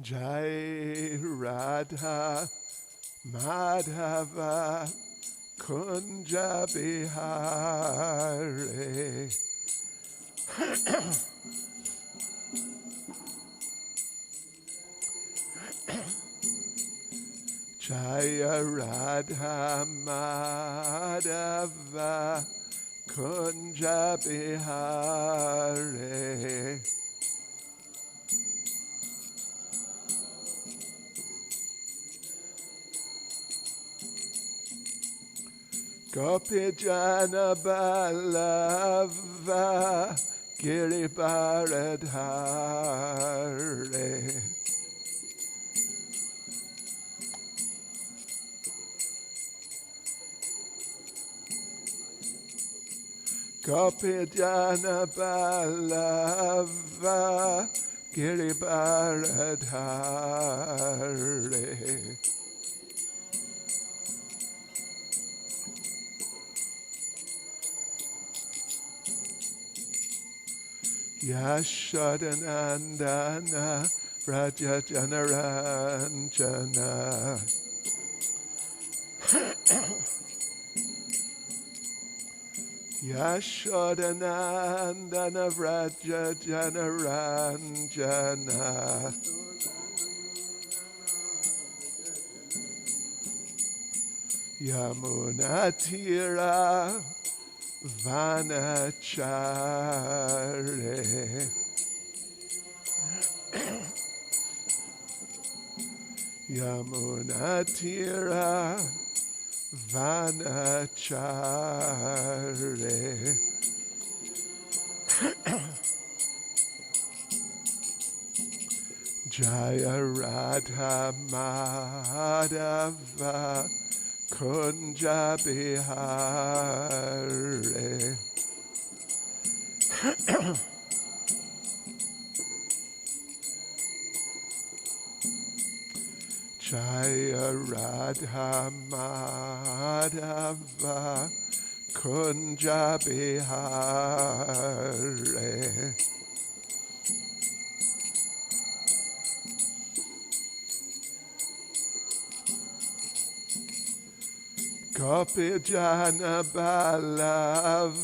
Jai Radha Madhava Kunja Bihare Jaya Radha Madhava Kunja Bihare Gopijana Balava Giribaradhare Gopijana Balava Giribaradhare Yashodanandana Vraja Janaranjana Yashodanandana Vraja Janaranjana Yamunatira Vanachare Yamunatira Vanachare Jaya Radha Madhava Kunja Bihare Jaya Radha Madhava Kunja Bihare Gopijana Balava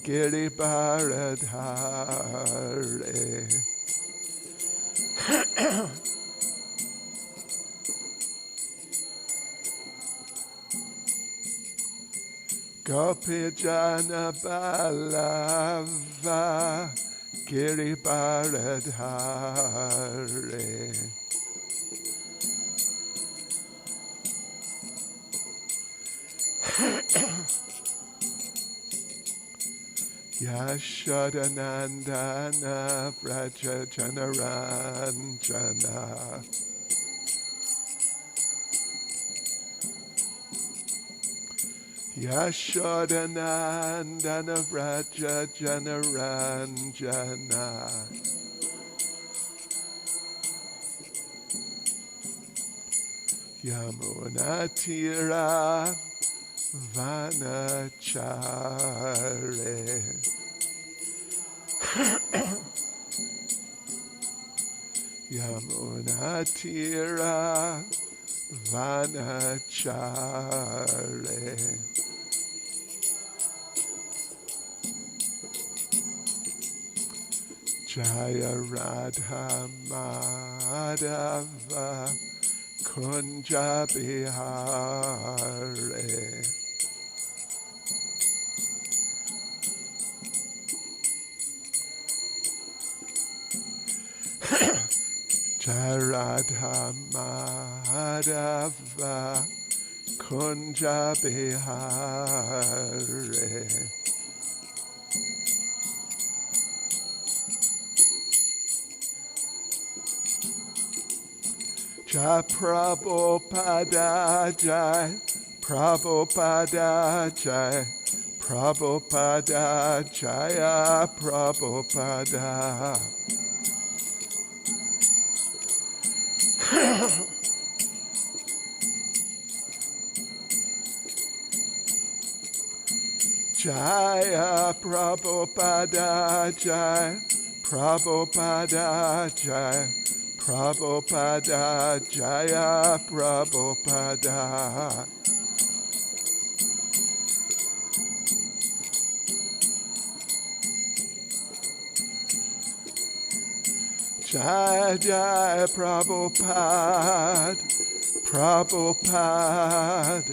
Giribaradhare Gopijana Balava Giribaradhare Yashodanandana Vraja Janaranjana Yashodanandana Vraja Janaranjana Yamunatira Vanachare Yamunatira Vanachare Jaya Radha Madhava Kunja Bihare Jaya Radha Madhava Kunja Bihare Jai Prabhupada Jai Prabhupada Jai Prabhupada Jaya Prabhupada Jaya Prabhupada Jaya Prabhupada Jaya Prabhupada Jaya Prabhupada Jai Jai Prabhupada Prabhupada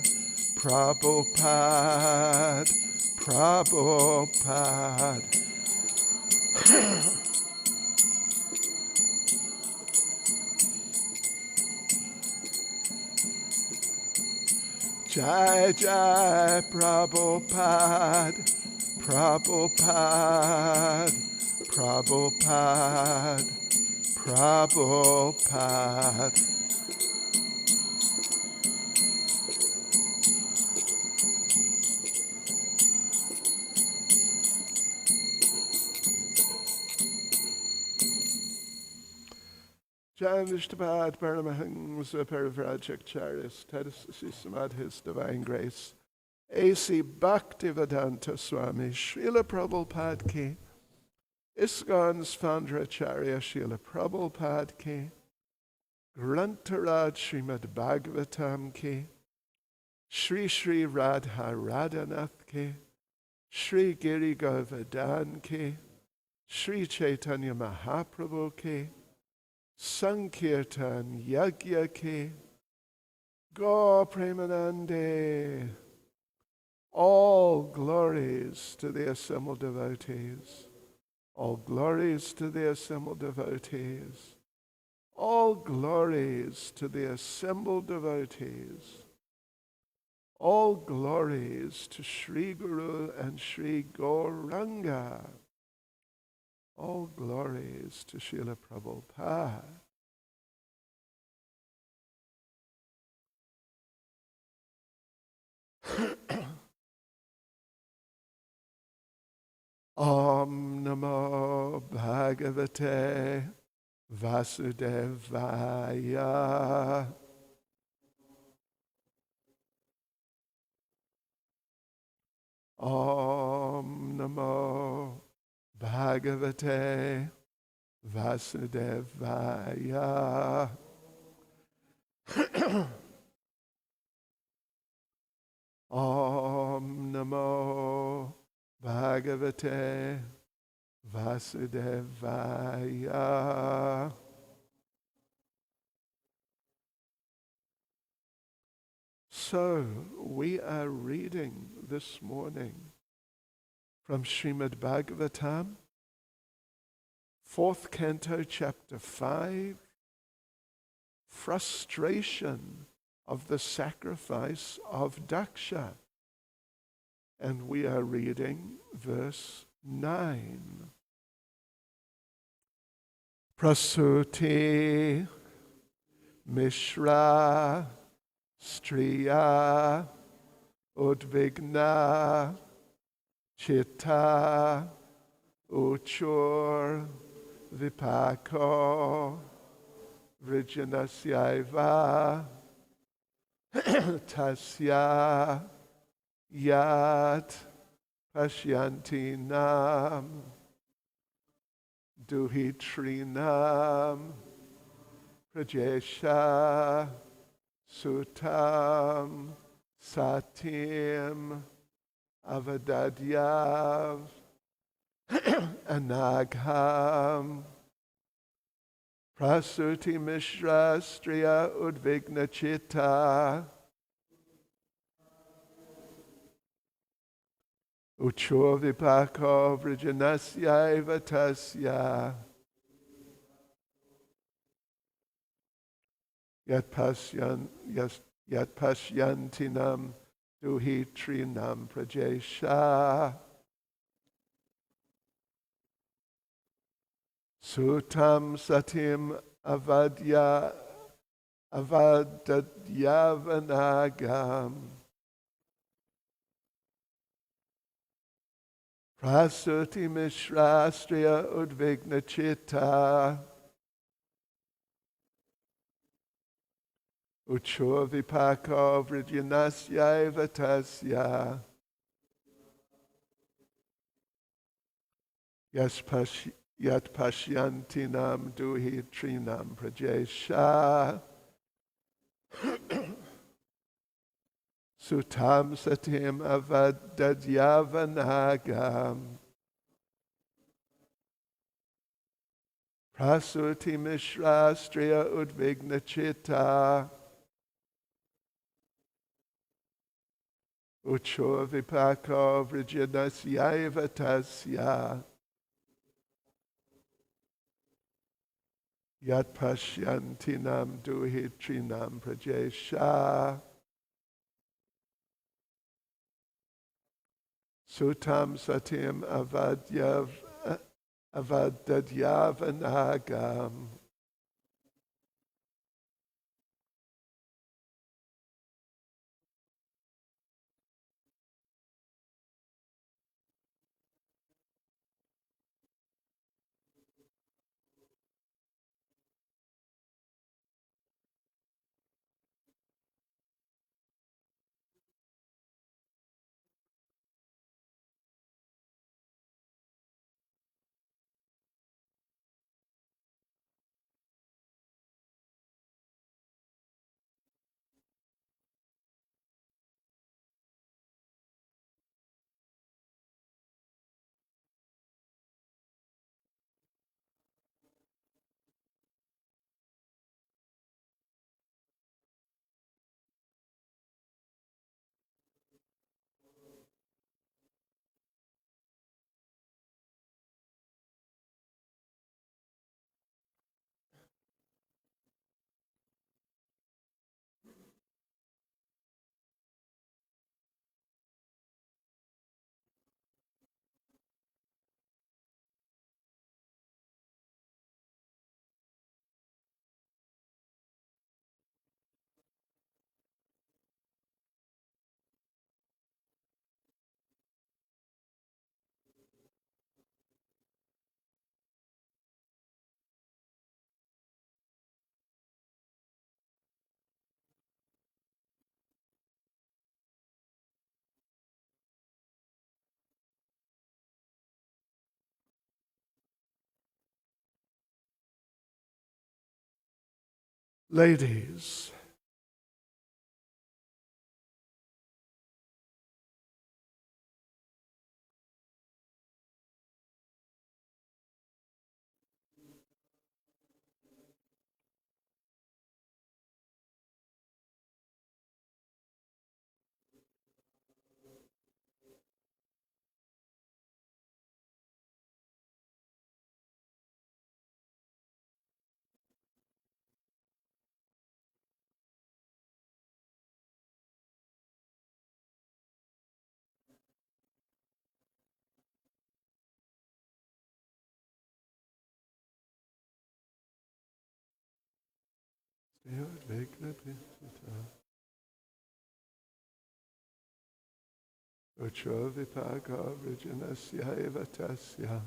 Prabhupada Prabhupada Jai Jai Prabhupada Prabhupada Prabhupada Prabhupada Jan Vishtapad Paramahangsa Parivrajacharya Tadasissamad His Divine Grace A.C. Bhaktivedanta Swami Srila Prabhupada Ki ISKCON's founder Acharya Srila Prabhupada Ki Grantaraj Srimad Bhagavatam Ki Shri Shri Radha Radhanath Ki Shri Giri Govardhan Ki Shri Chaitanya Mahaprabhu Ki Sankirtan Yagya Ki Gaur Premanande. All glories to the assembled devotees. All glories to the assembled devotees. All glories to the assembled devotees. All glories to Sri Guru and Sri Gauranga. All glories to Srila Prabhupada. Om Namo Bhagavate Vasudevaya. Om Namo Bhagavate Vasudevaya. Om Namo Bhagavate Vasudevaya. So, we are reading this morning from Srimad Bhagavatam, 4th Canto, Chapter 5, Frustration of the Sacrifice of Daksha. And we are reading verse 9. Prasuti Mishra Striya Udvigna Chitta Uchur Vipako Vrijanasyaiva Tasya Yat Pashyanti Nam Duhitrinam Prajesha Sutam Satim Avadadyav Anagham Prasuti Mishra Striya Udvigna Chitta Uchur Vipako Vrijanasya Vatasya Yat Pashyantinam Duhitrinam Prajesha Sutam Satim Avadadyavanagam Prasuti Mishra Striya Udvigna Chitta Uchur Vipako Vrijanasyaiva Tasya Yat pashyantinam duhi trinam prajesha. Sutam satim avadadyavanagam. Prasuti mishra striya udvigna chitta. Ucho vipako vrijanasyaiva tasya. Yat pashyantinam duhi trinam prajesha. Sutam satim avadadyavanagam. Ladies, Ucho vipaka vrijanasyaiva tasya.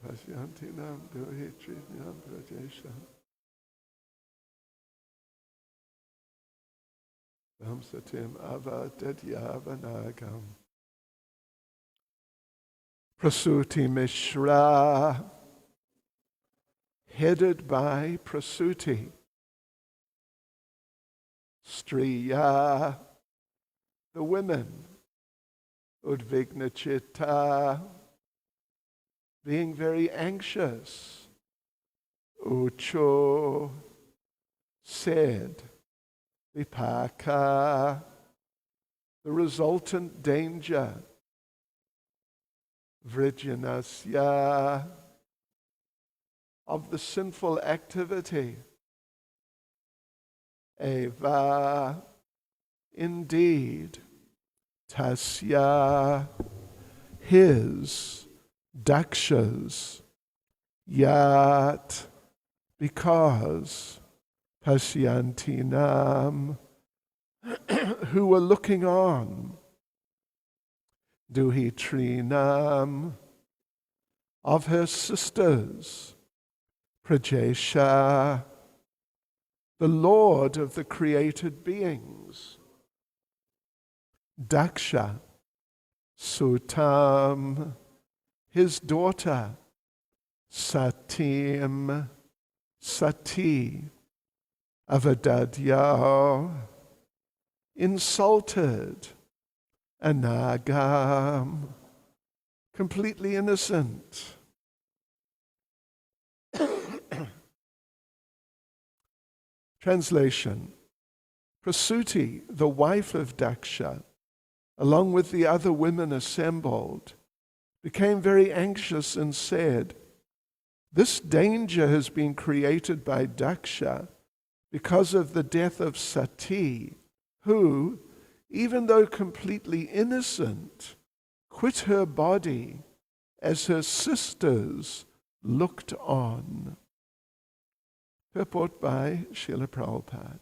Pasyantinam duhi trinam prajesha. Samsatim avadadyavanagam. Prasuti Mishra, headed by Prasuti. Striya, the women. Udvigna chitta, being very anxious. Ucho, said. Vipaka, the resultant danger. Vrijnasya, of the sinful activity. Eva, indeed. Tasya, his, daksha's. Yat, because. Pasyantinam, who were looking on. Duhi trinam, of her sisters. Prajesha, the Lord of the created beings. Daksha, Sutam, his daughter, Satim, Sati, Avadadya, insulted, Anagam, completely innocent. Translation. Prasuti, the wife of Daksha, along with the other women assembled, became very anxious and said, "This danger has been created by Daksha because of the death of Sati, who, even though completely innocent, quit her body as her sisters looked on." Purport by Srila Prabhupada.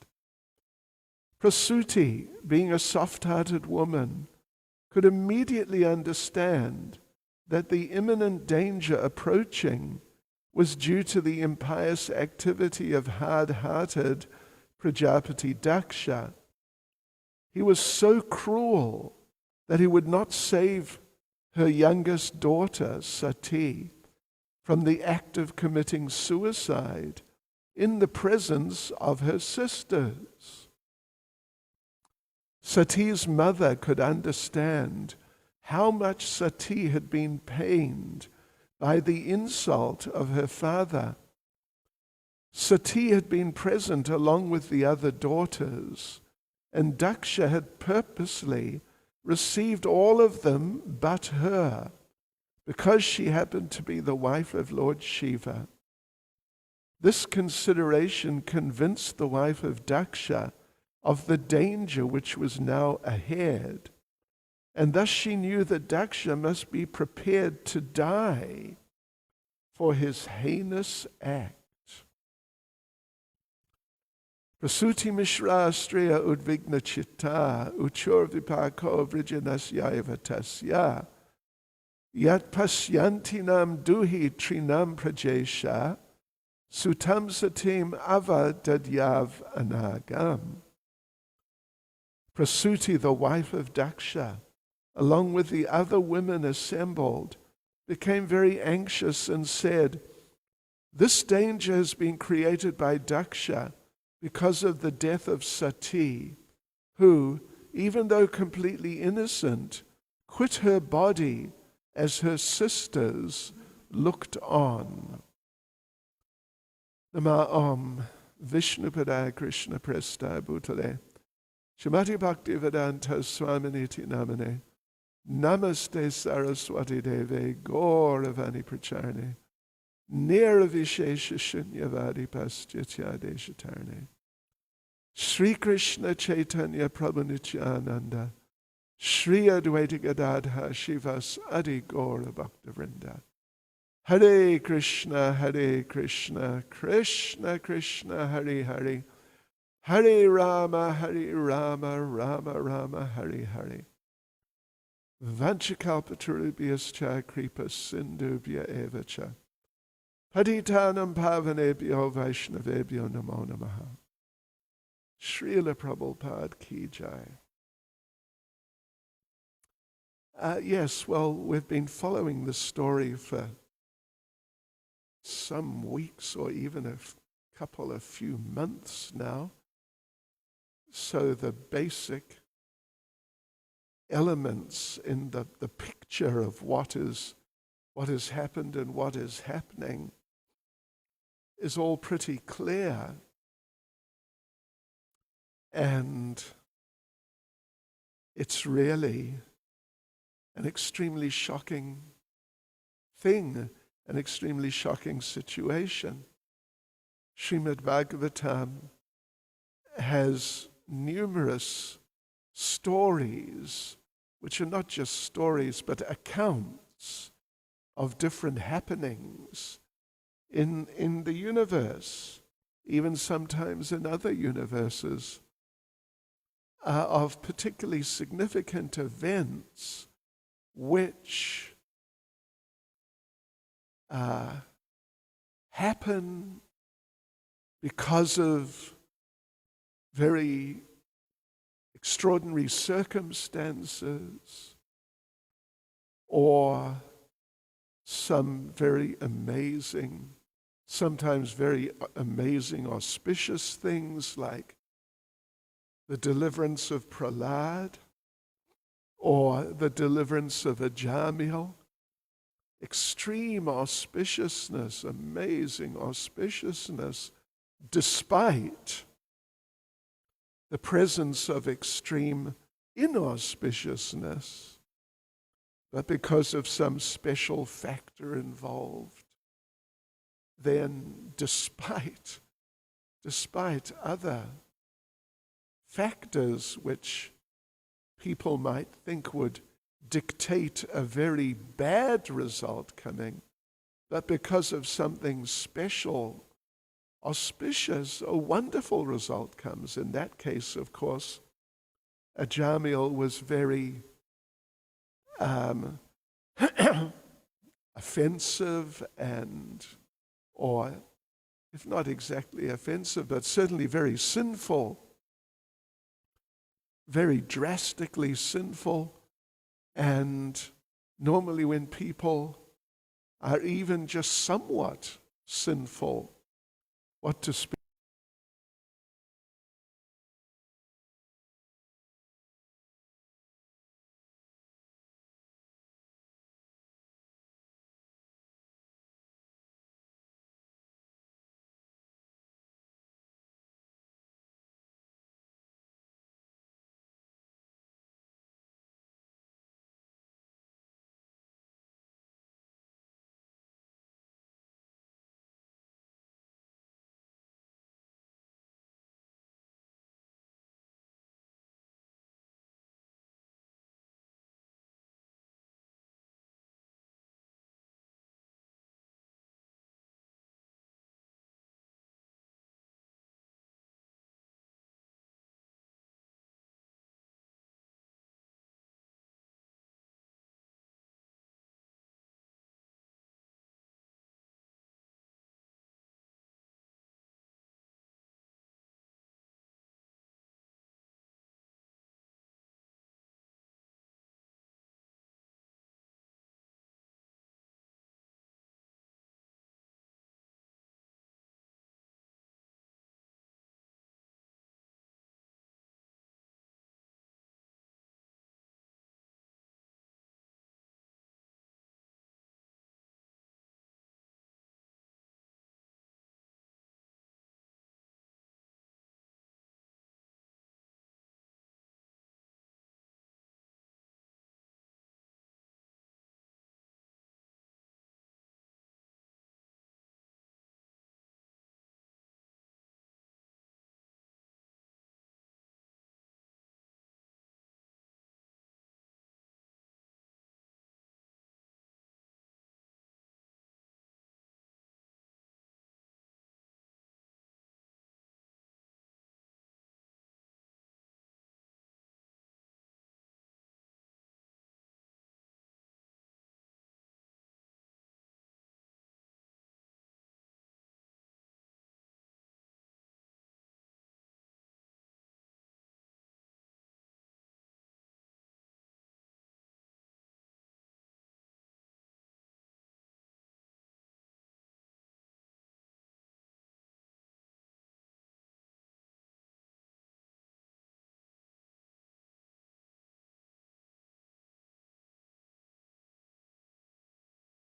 Prasuti, being a soft-hearted woman, could immediately understand that the imminent danger approaching was due to the impious activity of hard-hearted Prajapati Daksha. He was so cruel that he would not save her youngest daughter, Sati, from the act of committing suicide in the presence of her sisters. Sati's mother could understand how much Sati had been pained by the insult of her father. Sati had been present along with the other daughters, and Daksha had purposely received all of them but her, because she happened to be the wife of Lord Shiva. This consideration convinced the wife of Daksha of the danger which was now ahead, and thus she knew that Daksha must be prepared to die for his heinous act. Prasuti Mishra Astreya Udvigna Chitta Uchur Vipako Vrijanasya Tasya Yat Pasyantinam Duhi Trinam Prajesha Sutam Satim Ava Dadyav Anagam. Prasuti, the wife of Daksha, along with the other women assembled, became very anxious and said, "This danger has been created by Daksha because of the death of Sati, who, even though completely innocent, quit her body as her sisters looked on." Nama Om Vishnupada Krishna Presta Bhutale Srimati Bhakti Vedanta Swaminiti Namane Namaste Saraswati Deve Gauravani Pracharne Nirvishesha Shunyavadi Paschitya Deshatarne Sri Krishna Chaitanya Prabhu Nityananda Shri Advaita Gadadha Shivas Adi Gaura Bhakta Vrinda Hare Krishna, Krishna Krishna, Hare Hare, Hare Rama, Rama Rama, Hare Hare. Vanchakalpatarubhyascha kripa sindhubhya evacha. Patitanam pavanebhyo vaishnavebhyo namo namaha. Srila Prabhupada ki jai. Yes, well, we've been following this story for some weeks or even a few months now. So the basic elements in the picture of what has happened and what is happening is all pretty clear. And it's really an extremely shocking thing, an extremely shocking situation. Srimad Bhagavatam has numerous stories, which are not just stories, but accounts of different happenings in the universe, even sometimes in other universes, of particularly significant events which happen because of very extraordinary circumstances, or some very amazing, sometimes very amazing, auspicious things like the deliverance of Prahlad or the deliverance of Ajamil. Extreme auspiciousness, amazing auspiciousness, despite the presence of extreme inauspiciousness, but because of some special factor involved, then despite other factors which people might think would dictate a very bad result coming, but because of something special, auspicious, a wonderful result comes. In that case, of course, Ajamil was very offensive or if not exactly offensive, but certainly very sinful, very drastically sinful. And normally when people are even just somewhat sinful, what to speak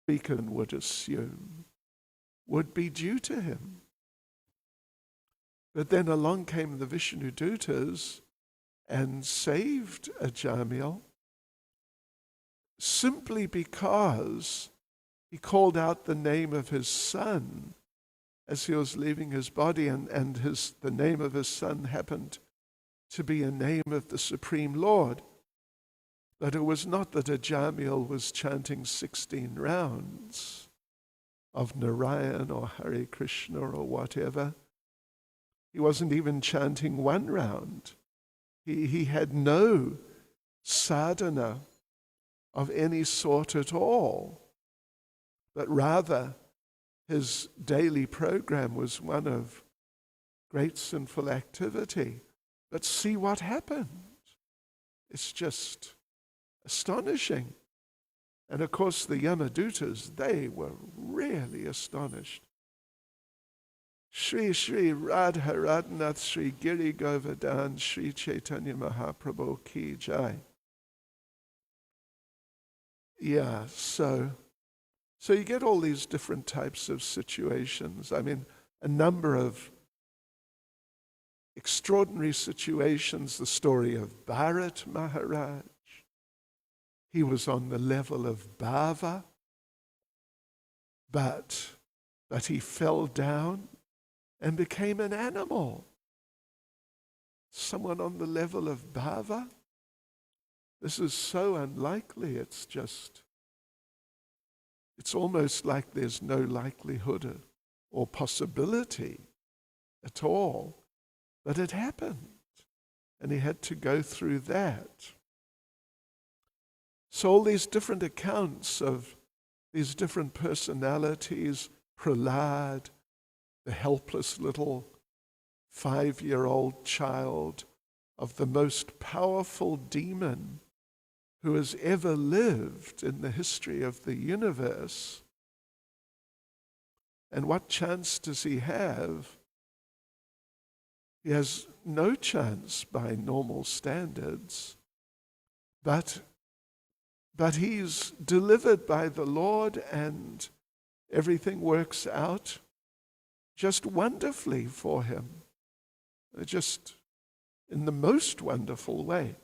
Beacon would assume would be due to him. But then along came the Vishnudutas and saved Ajamil simply because he called out the name of his son as he was leaving his body, and the name of his son happened to be a name of the Supreme Lord. But it was not that Ajamil was chanting 16 rounds of Narayan or Hare Krishna or whatever. He wasn't even chanting one round. He had no sadhana of any sort at all, but rather his daily program was one of great sinful activity. But see what happened. It's just astonishing. And of course the Yamadutas, they were really astonished. Shri Shri Radha Radhanath Shri Giri Govardhan Shri Chaitanya Mahaprabhu Ki Jai. Yeah, so you get all these different types of situations. I mean, a number of extraordinary situations. The story of Bharat Maharaj. He was on the level of bhava, but he fell down and became an animal. Someone on the level of bhava? This is so unlikely. It's almost like there's no likelihood or possibility at all. But it happened, and he had to go through that. So all these different accounts of these different personalities, Prahlad, the helpless little 5-year-old child of the most powerful demon who has ever lived in the history of the universe. And what chance does he have? He has no chance by normal standards, but he's delivered by the Lord, and everything works out just wonderfully for him, just in the most wonderful way.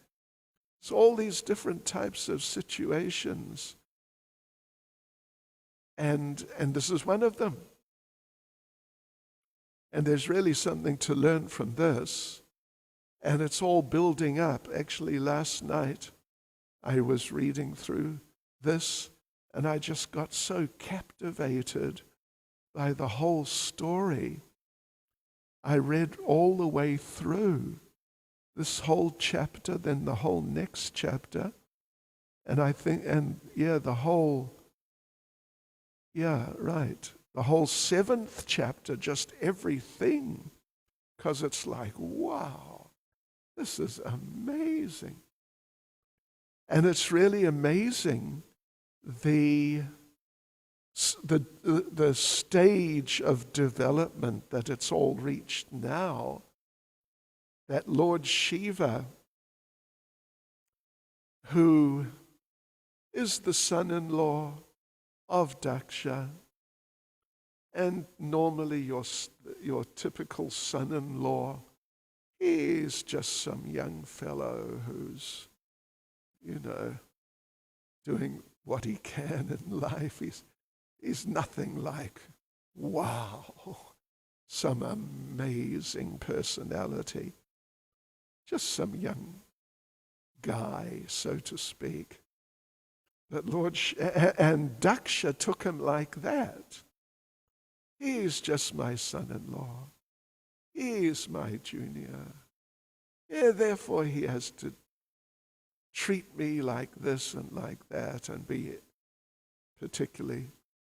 So all these different types of situations, and this is one of them. And there's really something to learn from this, and it's all building up. Actually, last night I was reading through this, and I just got so captivated by the whole story. I read all the way through this whole chapter, then the whole next chapter, and the whole 7th chapter, just everything, because it's like, wow, this is amazing. And it's really amazing the stage of development that it's all reached now, that Lord Shiva, who is the son-in-law of Daksha, and normally your typical son-in-law, he's just some young fellow who's, doing what he can in life. He's nothing like, wow, some amazing personality. Just some young guy, so to speak. But and Daksha took him like that. He's just my son-in-law. He's my junior. Yeah, therefore he has to treat me like this and like that, and be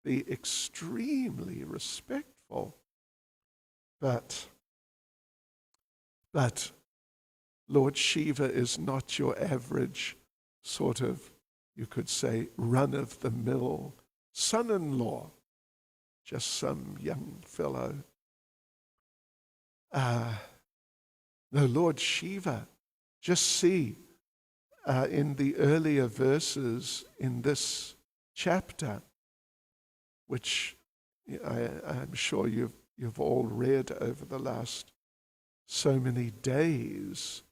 extremely respectful. But Lord Shiva is not your average sort of, you could say, run-of-the-mill son-in-law, just some young fellow. No, Lord Shiva, just see in the earlier verses in this chapter, which I'm sure you've all read over the last so many days,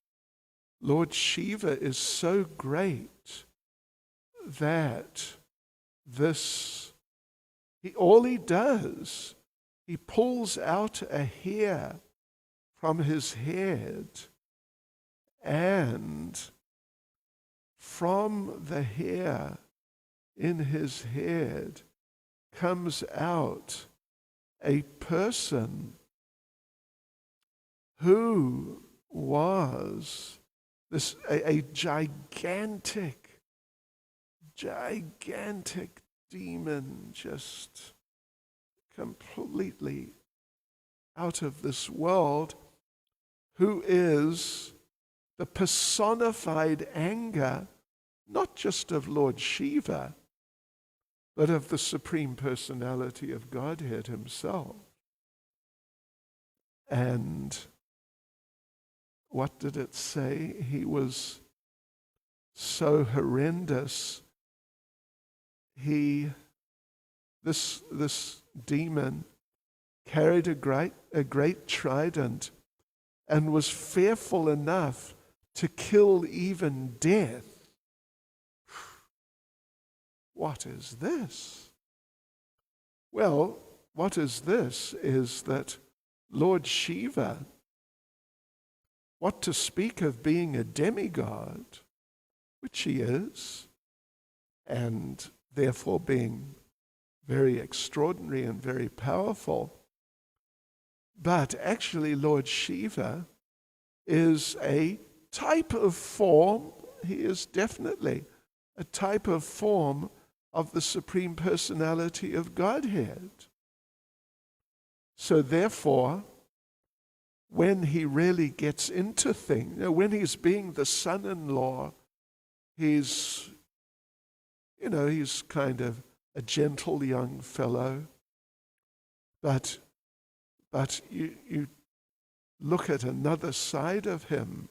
Lord Shiva is so great that all he does, he pulls out a hair from his head, and from the hair in his head comes out a person who was a gigantic demon, just completely out of this world, who is the personified anger, not just of Lord Shiva, but of the Supreme Personality of Godhead himself. And what did it say? He was so horrendous. This demon carried a great trident and was fearful enough to kill even death. What is this? Well, what is this is that Lord Shiva, what to speak of being a demigod, which he is, and therefore being very extraordinary and very powerful, but actually Lord Shiva is a type of form, he is definitely a type of form of the Supreme Personality of Godhead. So therefore, when he really gets into things, when he's being the son-in-law, he's kind of a gentle young fellow. But you look at another side of him.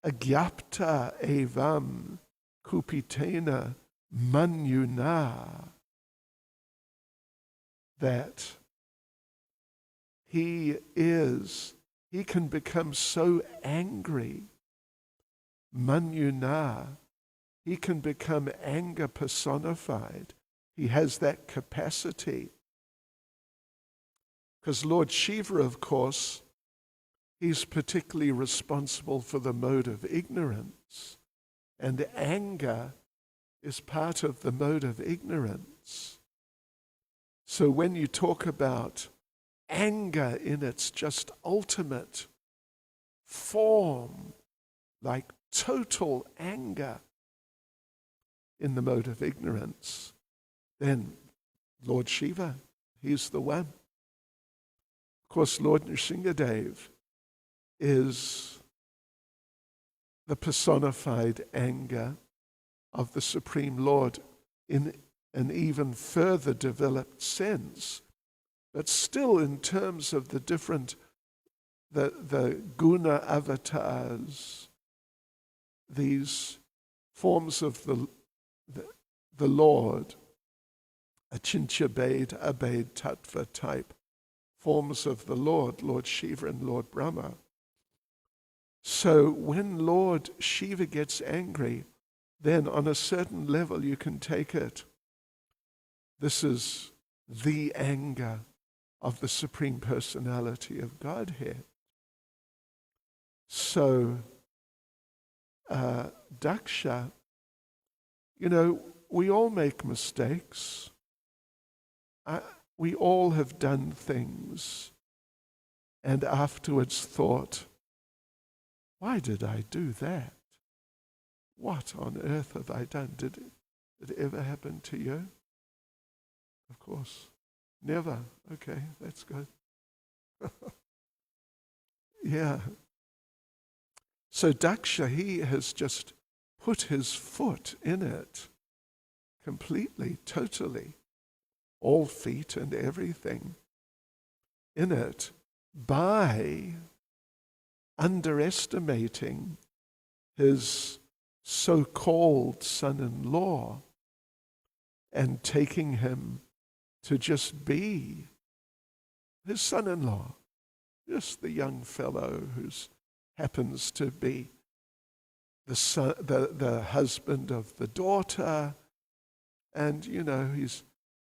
Agyapta evam kupitena manyuna. That he can become so angry. Manyuna. He can become anger personified. He has that capacity. Because Lord Shiva, of course, he's particularly responsible for the mode of ignorance. And anger is part of the mode of ignorance. So when you talk about anger in its just ultimate form, like total anger in the mode of ignorance, then Lord Shiva, he's the one. Of course, Lord Nrsingadev is the personified anger of the Supreme Lord in an even further developed sense. But still, in terms of the different, the guna avatars, these forms of the Lord, Achintya Bhed, Abhed, Tattva type forms of the Lord, Lord Shiva and Lord Brahma. So when Lord Shiva gets angry, then on a certain level you can take it. This is the anger of the Supreme Personality of Godhead. So Daksha, we all make mistakes. We all have done things and afterwards thought, why did I do that? What on earth have I done? Did it ever happen to you? Of course. Never. Okay, that's good. Yeah. So Daksha, he has just put his foot in it completely, totally, all feet and everything in it by underestimating his so-called son-in-law and taking him to just be his son-in-law, just the young fellow who happens to be the husband of the daughter, and he's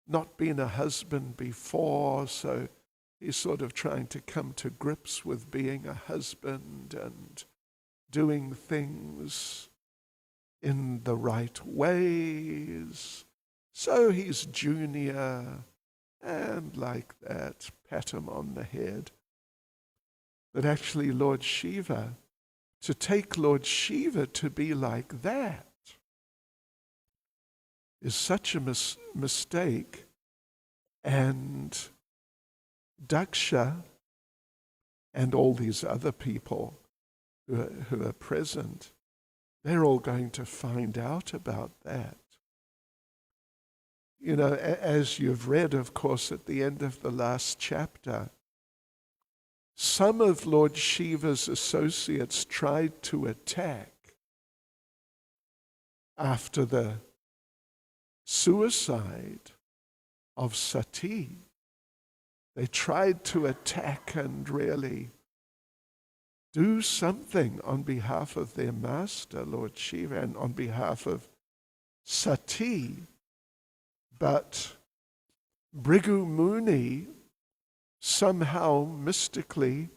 not been a husband before, so he's sort of trying to come to grips with being a husband and doing things in the right ways. So he's junior, and like that, pat him on the head. But actually Lord Shiva, to take Lord Shiva to be like that is such a mistake. And Daksha and all these other people who are present, they're all going to find out about that. You know, as you've read, of course, at the end of the last chapter, some of Lord Shiva's associates tried to attack after the suicide of Sati. They tried to attack and really do something on behalf of their master, Lord Shiva, and on behalf of Sati. But Bhrigu Muni somehow mystically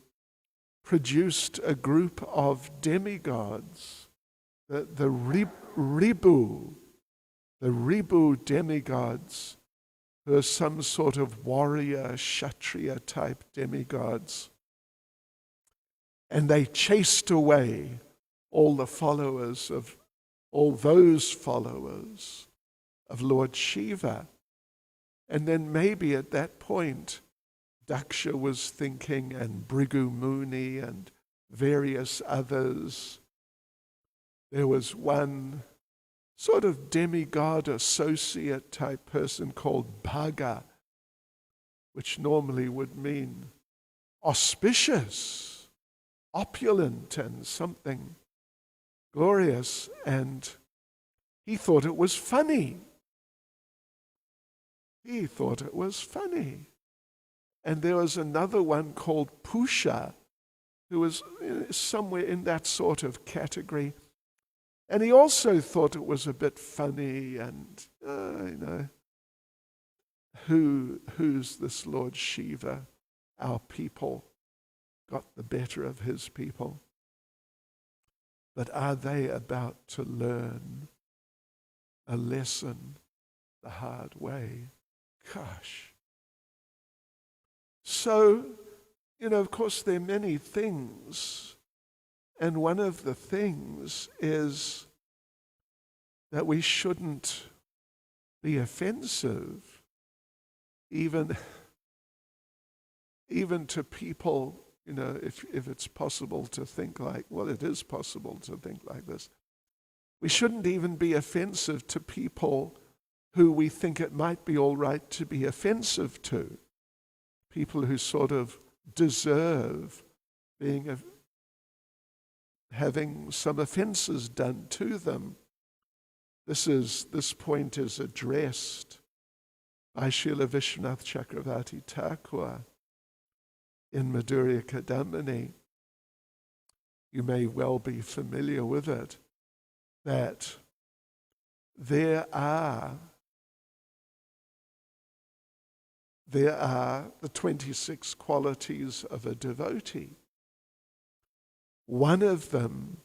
produced a group of demigods, the Ribu demigods, who are some sort of warrior, Kshatriya type demigods. And they chased away all those followers of Lord Shiva. And then maybe at that point, Daksha was thinking, and Bhrigu Muni and various others. There was one sort of demigod associate type person called Bhaga, which normally would mean auspicious, opulent, and something glorious. And he thought it was funny. He thought it was funny. And there was another one called Pusha, who was somewhere in that sort of category. And he also thought it was a bit funny and, who's this Lord Shiva? Our people got the better of his people. But are they about to learn a lesson the hard way? Gosh. So, of course, there are many things. And one of the things is that we shouldn't be offensive, even to people, if it's possible to think like, well, it is possible to think like this. We shouldn't even be offensive to people who we think it might be all right to be offensive to. People who sort of deserve having some offenses done to them. This point is addressed by Srila Vishwanath Chakravarti Thakur in Madhurya Kadambini. You may well be familiar with it, that there are the 26 qualities of a devotee. One of them,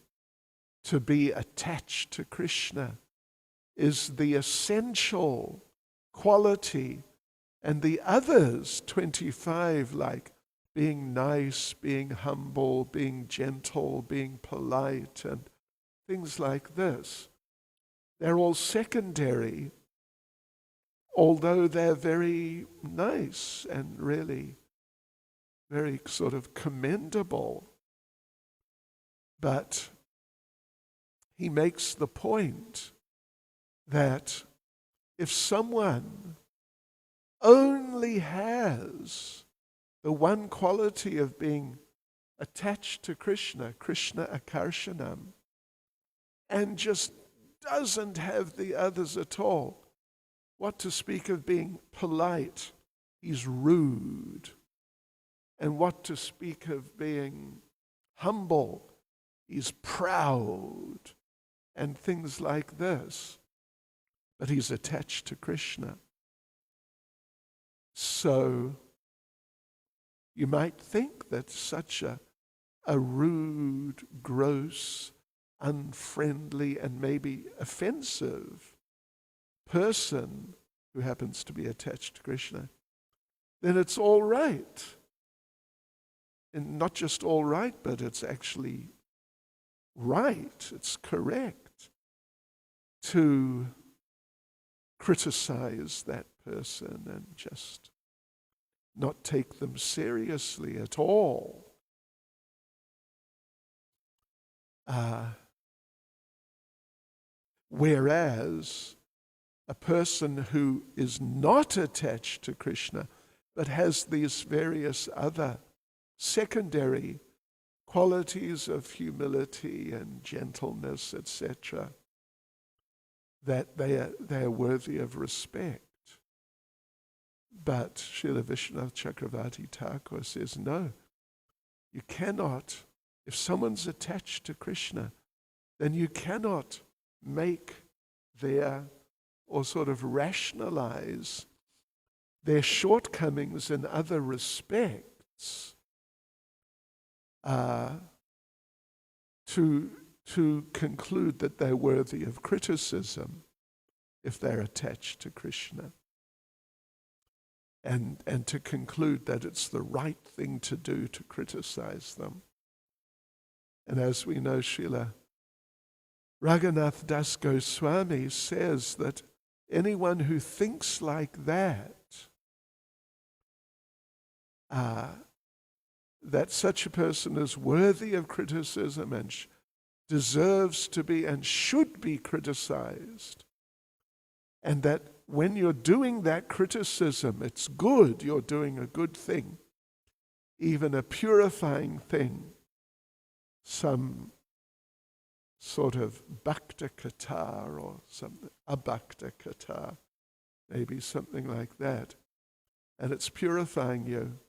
to be attached to Krishna, is the essential quality, and the others, 25, like being nice, being humble, being gentle, being polite, and things like this, they're all secondary, although they're very nice and really very sort of commendable. But he makes the point that if someone only has the one quality of being attached to Krishna, Krishna Akarshanam, and just doesn't have the others at all, what to speak of being polite? He's rude. And what to speak of being humble? He's proud. And things like this. But he's attached to Krishna. So you might think that such a rude, gross, unfriendly, and maybe offensive person who happens to be attached to Krishna, then it's all right. And not just all right, but it's actually right, it's correct to criticize that person and just not take them seriously at all. Whereas a person who is not attached to Krishna but has these various other secondary qualities of humility and gentleness, etc., that they are worthy of respect. But Srila Vishwanath Chakravarti Thakur says, no, you cannot, if someone's attached to Krishna, then you cannot make their, or sort of rationalize their shortcomings in other respects to conclude that they're worthy of criticism if they're attached to Krishna. And to conclude that it's the right thing to do to criticize them. And as we know, Srila Raghunath Das Goswami says that anyone who thinks like that such a person is worthy of criticism and deserves to be and should be criticized, and that when you're doing that criticism, it's good, you're doing a good thing, even a purifying thing, some sort of bhakta kata or something, abhakta kata, maybe something like that. And it's purifying you,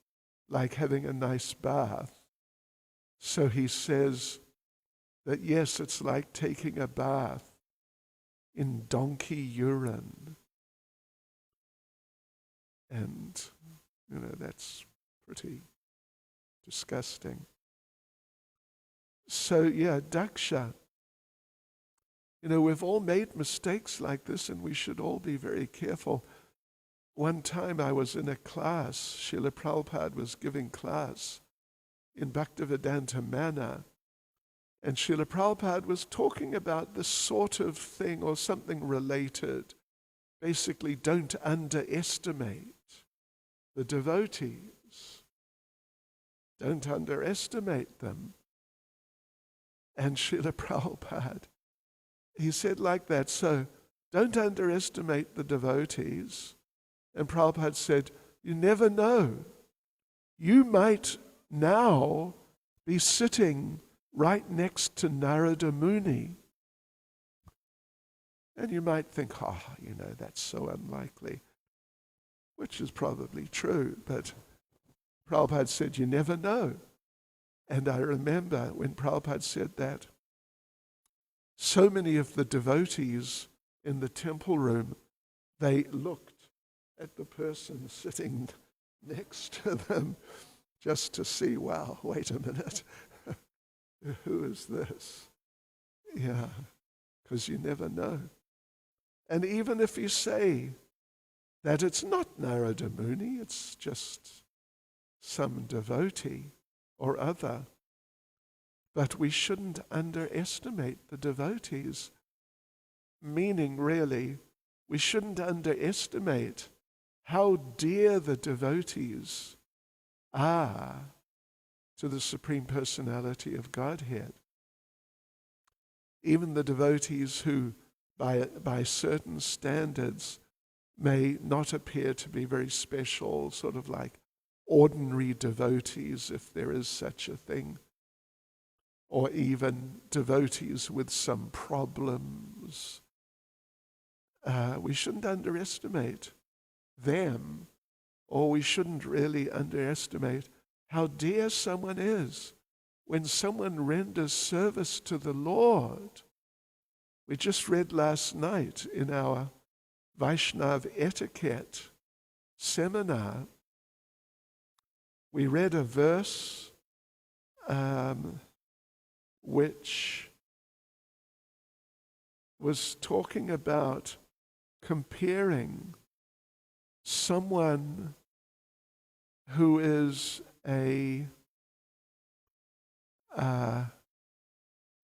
like having a nice bath. So he says that yes, it's like taking a bath in donkey urine. And, that's pretty disgusting. So, yeah, Daksha, we've all made mistakes like this, and we should all be very careful. One time I was in a class, Srila Prabhupada was giving class in Bhaktivedanta Manna, and Srila Prabhupada was talking about this sort of thing or something related. Basically, don't underestimate the devotees. Don't underestimate them. And Srila Prabhupada, he said like that, so don't underestimate the devotees. And Prabhupada said, you never know. You might now be sitting right next to Narada Muni. And you might think, that's so unlikely, which is probably true. But Prabhupada said, you never know. And I remember when Prabhupada said that, so many of the devotees in the temple room, they looked at the person sitting next to them just to see, wow, wait a minute, who is this? Yeah, because you never know. And even if you say that it's not Narada Muni, it's just some devotee or other, but we shouldn't underestimate the devotees, meaning really, we shouldn't underestimate how dear the devotees are to the Supreme Personality of Godhead. Even the devotees who, by certain standards, may not appear to be very special, sort of like ordinary devotees, if there is such a thing, or even devotees with some problems. We shouldn't underestimate them, or we shouldn't really underestimate how dear someone is when someone renders service to the Lord. We just read last night in our Vaishnav etiquette seminar, we read a verse which was talking about comparing someone who is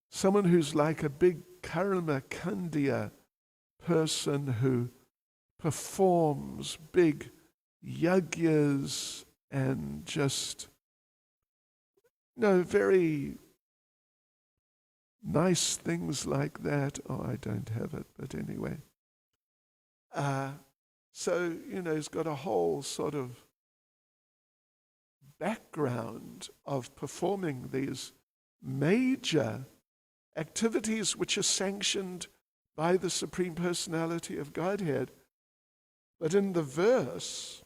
someone who's like a big karma kandya person who performs big yagyas and just very nice things like that. Oh, I don't have it, but anyway. So, he's got a whole sort of background of performing these major activities which are sanctioned by the Supreme Personality of Godhead. But in the verse,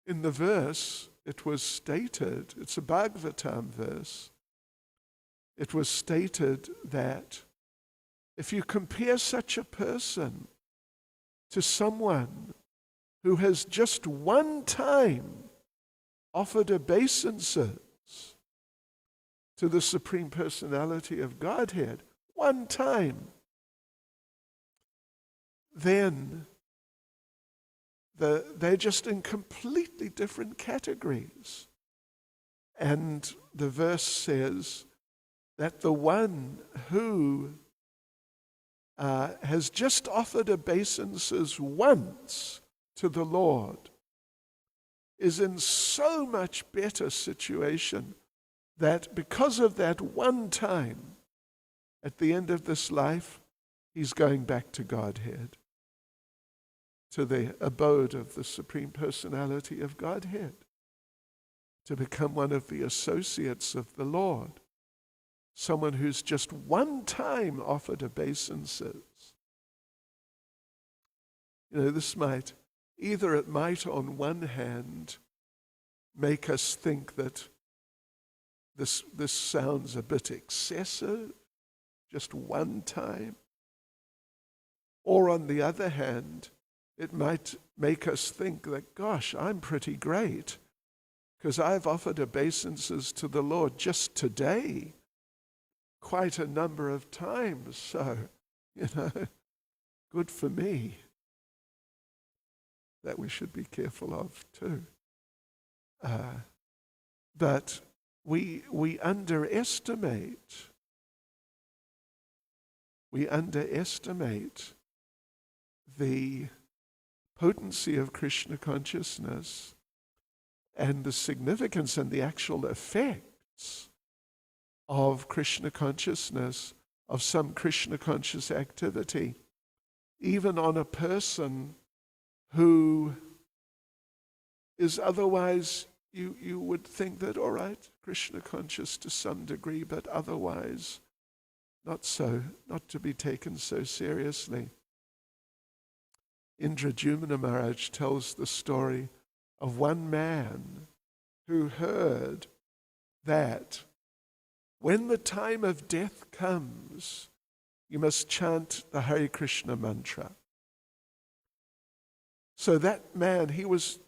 it was stated, it's a Bhagavatam verse, it was stated that if you compare such a person to someone who has just one time offered obeisances to the Supreme Personality of Godhead, one time, then they're just in completely different categories. And the verse says that the one who has just offered obeisances once to the Lord is in so much better situation that because of that one time, at the end of this life, he's going back to Godhead, to the abode of the Supreme Personality of Godhead, to become one of the associates of the Lord, someone who's just one time offered obeisances. This might on one hand make us think that this sounds a bit excessive, just one time. Or on the other hand, it might make us think that, gosh, I'm pretty great because I've offered obeisances to the Lord just today quite a number of times. So, good for me. That we should be careful of too. But we underestimate the potency of Krishna consciousness and the significance and the actual effects of Krishna consciousness, of some Krishna conscious activity, even on a person who is otherwise, you would think that, all right, Krishna conscious to some degree, but otherwise not so, not to be taken so seriously. Indradyumna Maharaj tells the story of one man who heard that when the time of death comes, you must chant the Hare Krishna mantra. So that man, he was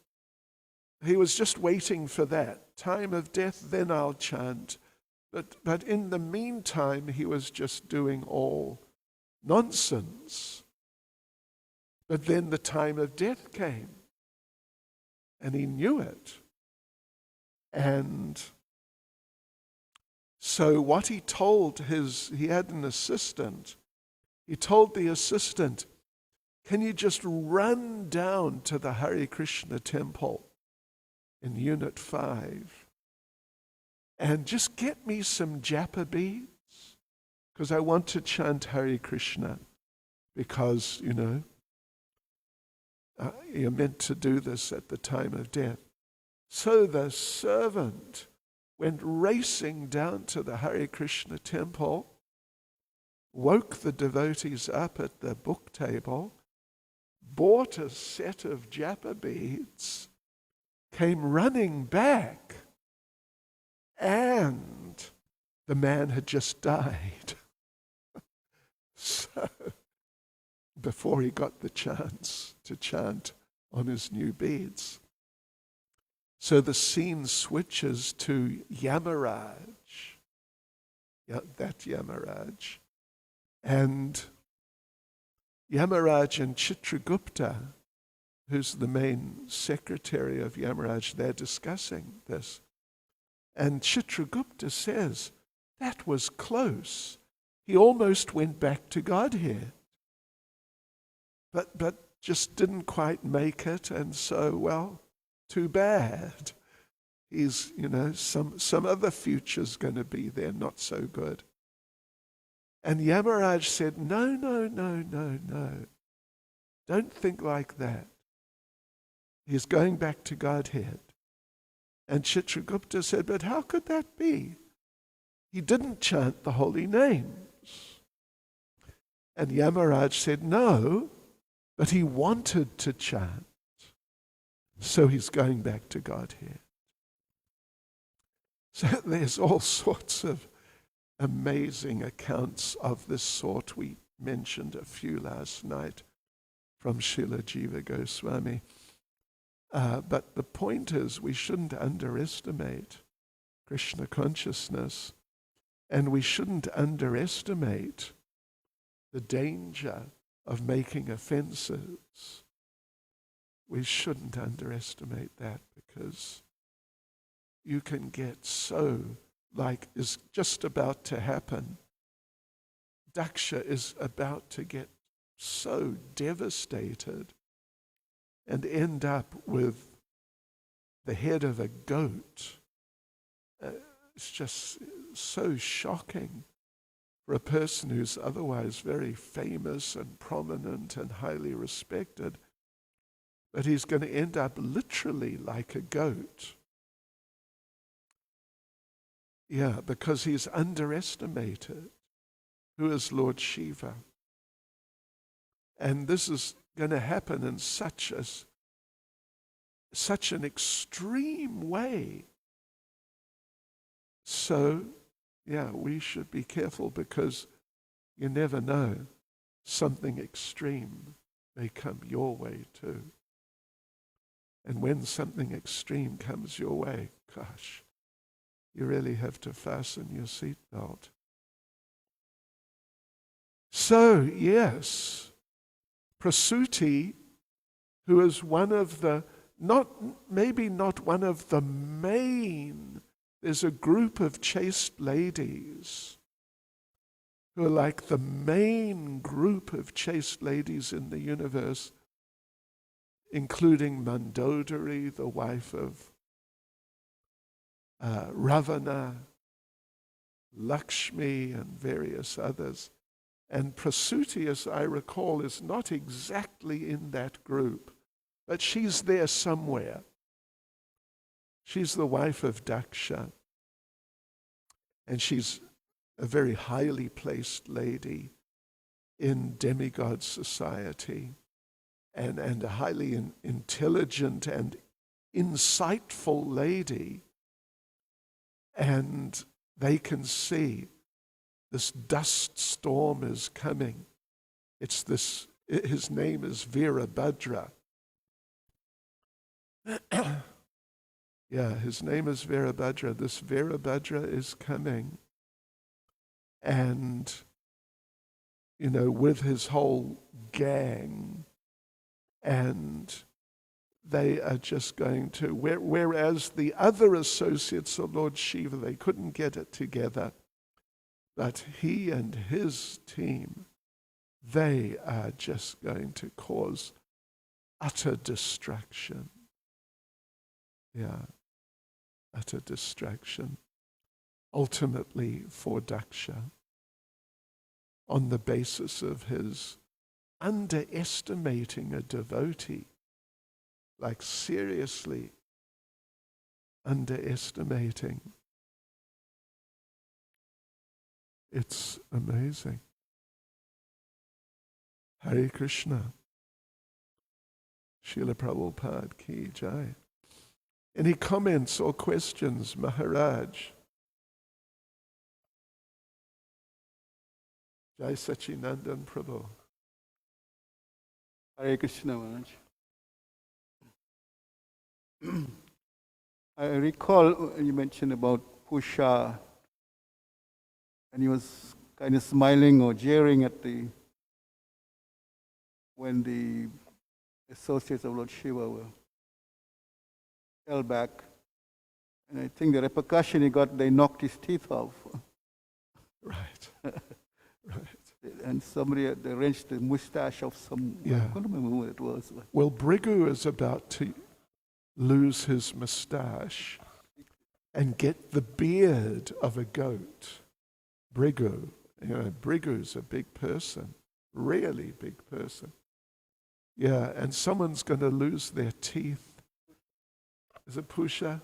just waiting for that time of death, then I'll chant. But in the meantime, he was just doing all nonsense. But then the time of death came, and he knew it. And so what he told he had an assistant. He told the assistant, can you just run down to the Hare Krishna temple in Unit 5 and just get me some japa beads because I want to chant Hare Krishna because, you're meant to do this at the time of death. So the servant went racing down to the Hare Krishna temple, woke the devotees up at the book table, bought a set of japa beads, came running back, and the man had just died. So, before he got the chance to chant on his new beads. So the scene switches to Yamaraj, that Yamaraj. And Yamaraj and Chitragupta, who's the main secretary of Yamaraj, they're discussing this. And Chitragupta says, that was close. He almost went back to Godhead. But just didn't quite make it, and so, well, too bad. He's, some other future's going to be there, not so good. And Yamaraj said, no. Don't think like that. He's going back to Godhead. And Chitragupta said, but how could that be? He didn't chant the holy names. And Yamaraj said, no, but he wanted to chant. So he's going back to Godhead. So there's all sorts of amazing accounts of this sort. We mentioned a few last night from Srila Jiva Goswami. But the point is, we shouldn't underestimate Krishna consciousness, and we shouldn't underestimate the danger of making offenses. We shouldn't underestimate that, because you can get so, like is just about to happen. Daksha is about to get so devastated and end up with the head of a goat. It's just so shocking for a person who's otherwise very famous and prominent and highly respected. But he's going to end up literally like a goat. Yeah, because he's underestimated who is Lord Shiva. And this is going to happen in such an extreme way. So, yeah, we should be careful, because you never know, something extreme may come your way too. And when something extreme comes your way, gosh, you really have to fasten your seatbelt. So, yes, Prasuti, who is one of the, maybe not one of the main, there's a group of chaste ladies who are like the main group of chaste ladies in the universe, including Mandodari, the wife of Ravana, Lakshmi, and various others. And Prasuti, as I recall, is not exactly in that group, but she's there somewhere. She's the wife of Daksha, and she's a very highly placed lady in demigod society, and a highly intelligent and insightful lady. And they can see this dust storm is coming. His name is Virabhadra. Yeah, his name is Virabhadra. This Virabhadra is coming. And, with his whole gang, and they are just going to, whereas the other associates of Lord Shiva, they couldn't get it together. But he and his team, they are just going to cause utter destruction. Yeah, utter destruction. Ultimately for Daksha, on the basis of his underestimating a devotee, like seriously underestimating. It's amazing. Hare Krishna. Srila Prabhupada ki jai. Any comments or questions, Maharaj? Jai Sachinandan Prabhu. Hare Krishna, Maharaj. I recall you mentioned about Pusha, and he was kind of smiling or jeering at when the associates of Lord Shiva were held back. And I think the repercussion he got, they knocked his teeth off. Right. Right. And they wrenched the mustache of some, yeah. I can't remember who it was. Well, Brigu is about to lose his mustache. and get the beard of a goat. Brigu. Brigu's a big person, really big person. Yeah, and someone's going to lose their teeth. Is it Pusha?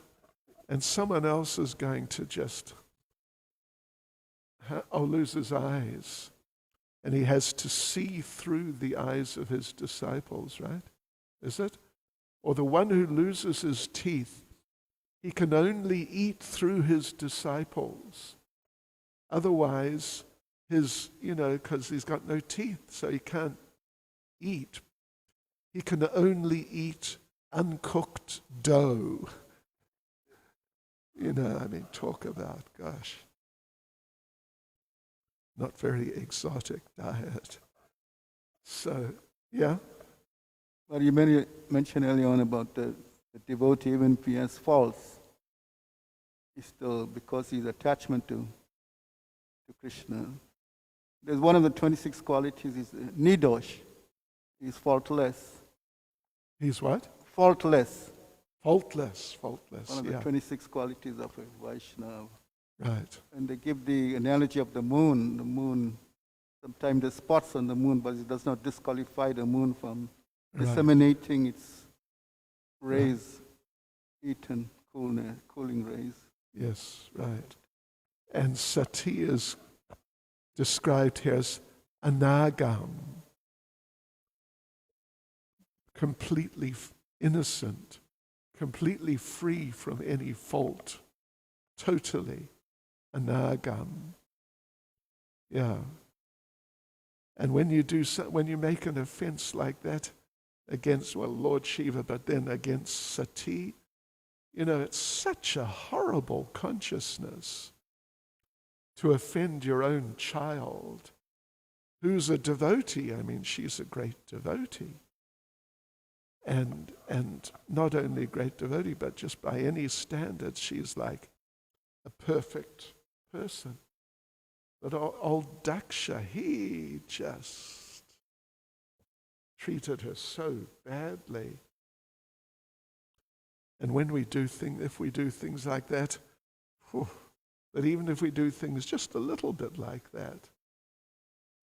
And someone else is going to just lose his eyes. And he has to see through the eyes of his disciples, right? Is it? Or the one who loses his teeth, he can only eat through his disciples. Otherwise, because he's got no teeth, so he can't eat. He can only eat uncooked dough. Talk about, gosh, not very exotic diet. So, yeah. Well, you mentioned earlier on about the devotee, even if he has faults, he's still, because his attachment to Krishna. There's one of the 26 qualities is nidosh. He's faultless. He's what? Faultless. Faultless, One of the 26 qualities of a Vaishnava. Right. And they give the analogy of the moon. The moon, sometimes there's spots on the moon, but it does not disqualify the moon from disseminating its rays, heat and cooling rays. Yes, right. And sati is described here as anagam, completely innocent, completely free from any fault, totally anagam. Yeah. And when you make an offense like that against, Lord Shiva, but then against sati, it's such a horrible consciousness to offend your own child, who's a devotee. She's a great devotee. And not only a great devotee, but just by any standard, she's like a perfect person. But old Daksha, he just treated her so badly. And when if we do things like that, but even if we do things just a little bit like that,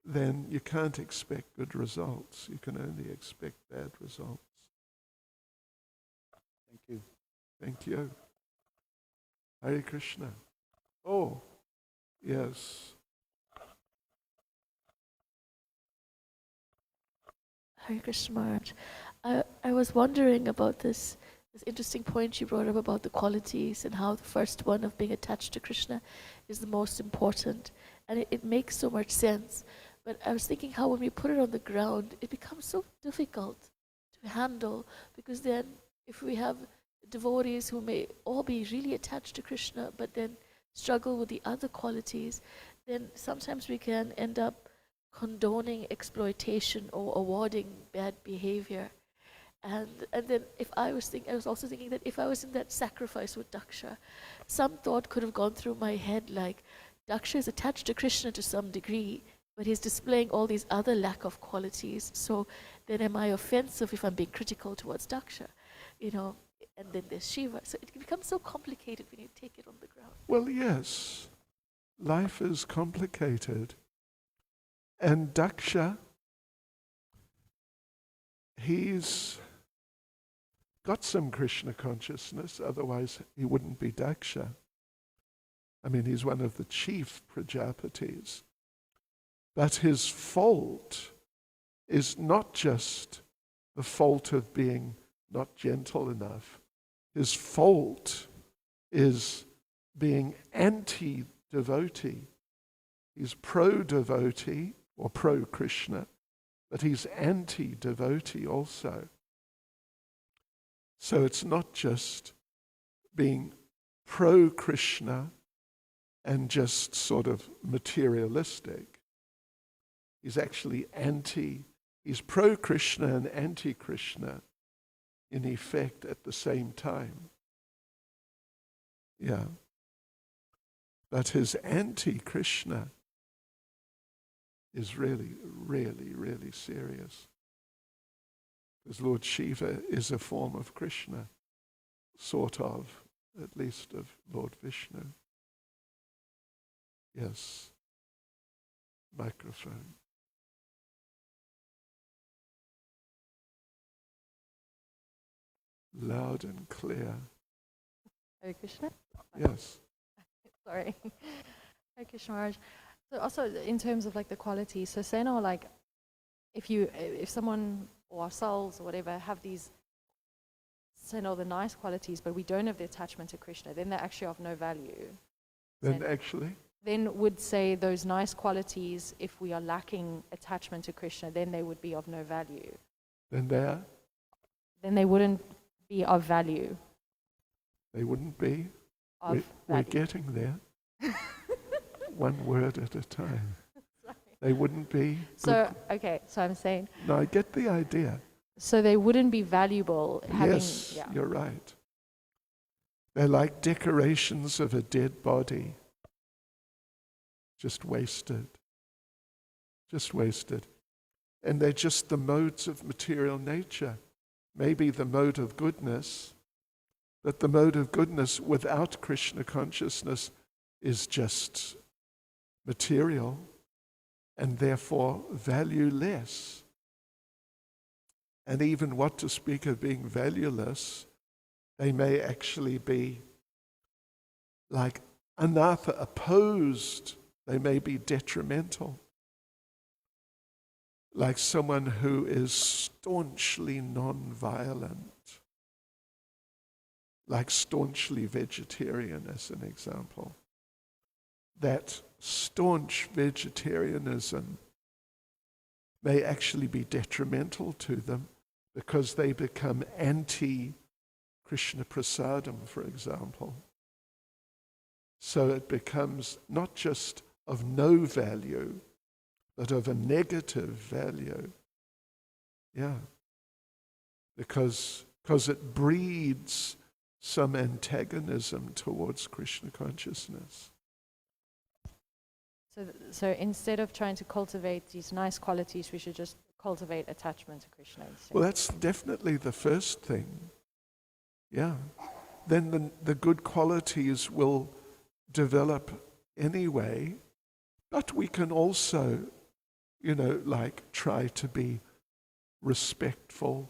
then you can't expect good results. You can only expect bad results. Thank you. Thank you. Hare Krishna. Oh, yes. Hare Krishna Maharaj. I was wondering about this interesting point you brought up about the qualities and how the first one of being attached to Krishna is the most important. And it makes so much sense. But I was thinking how when we put it on the ground, it becomes so difficult to handle, because then if we have devotees who may all be really attached to Krishna but then struggle with the other qualities, then sometimes we can end up condoning exploitation or awarding bad behavior. And then I was also thinking that if I was in that sacrifice with Daksha, some thought could have gone through my head like, Daksha is attached to Krishna to some degree, but he's displaying all these other lack of qualities. So then am I offensive if I'm being critical towards Daksha? And then there's Shiva. So it becomes so complicated when you take it on the ground. Well, yes. Life is complicated. And Daksha, he's got some Krishna consciousness, otherwise he wouldn't be Daksha. He's one of the chief Prajapatis. But his fault is not just the fault of being not gentle enough. His fault is being anti-devotee. He's pro-devotee or pro-Krishna, but he's anti-devotee also. So it's not just being pro-Krishna and just sort of materialistic. He's actually he's pro-Krishna and anti-Krishna in effect at the same time. Yeah. But his anti-Krishna is really, really, really serious. Because Lord Shiva is a form of Krishna, sort of. at least of Lord Vishnu. Yes. Microphone. Loud and clear. Hare Krishna? Yes. Sorry. Hare Krishna Maharaj. So also in terms of like the quality, so say now like if someone or ourselves or whatever have these, say now the nice qualities, but we don't have the attachment to Krishna, then they're actually of no value. Then So actually, then would say those nice qualities, if we are lacking attachment to Krishna, then they would be of no value. then there, Then they wouldn't be of value. they wouldn't be. Of We're value. getting there. One word at a time. They wouldn't be. So, okay, so I'm saying, No, I get the idea. so they wouldn't be valuable having, Yes, yeah. you're right. They're like decorations of a dead body. Just wasted. Just wasted. And they're just the modes of material nature. Maybe the mode of goodness, but the mode of goodness without Krishna consciousness is just material and therefore valueless. And even what to speak of being valueless, they may actually be like anartha, opposed. They may be detrimental. Like someone who is staunchly non-violent, like staunchly vegetarian as an example. That staunch vegetarianism may actually be detrimental to them because they become anti-Krishna prasadam, for example. So it becomes not just of no value, but of a negative value. Yeah. Because it breeds some antagonism towards Krishna consciousness. So instead of trying to cultivate these nice qualities, we should just cultivate attachment to Krishna instead. Well, that's definitely the first thing. Yeah. Then the good qualities will develop anyway, but we can also, try to be respectful,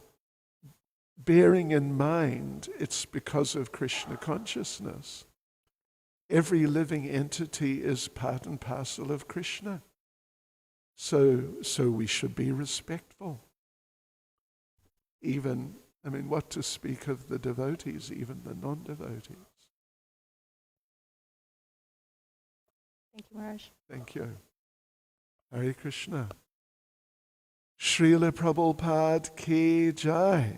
bearing in mind it's because of Krishna consciousness. Every living entity is part and parcel of Krishna. So we should be respectful. Even, what to speak of the devotees, even the non-devotees. Thank you, Maharaj. Thank you. Hare Krishna. Srila Prabhupada ki jai.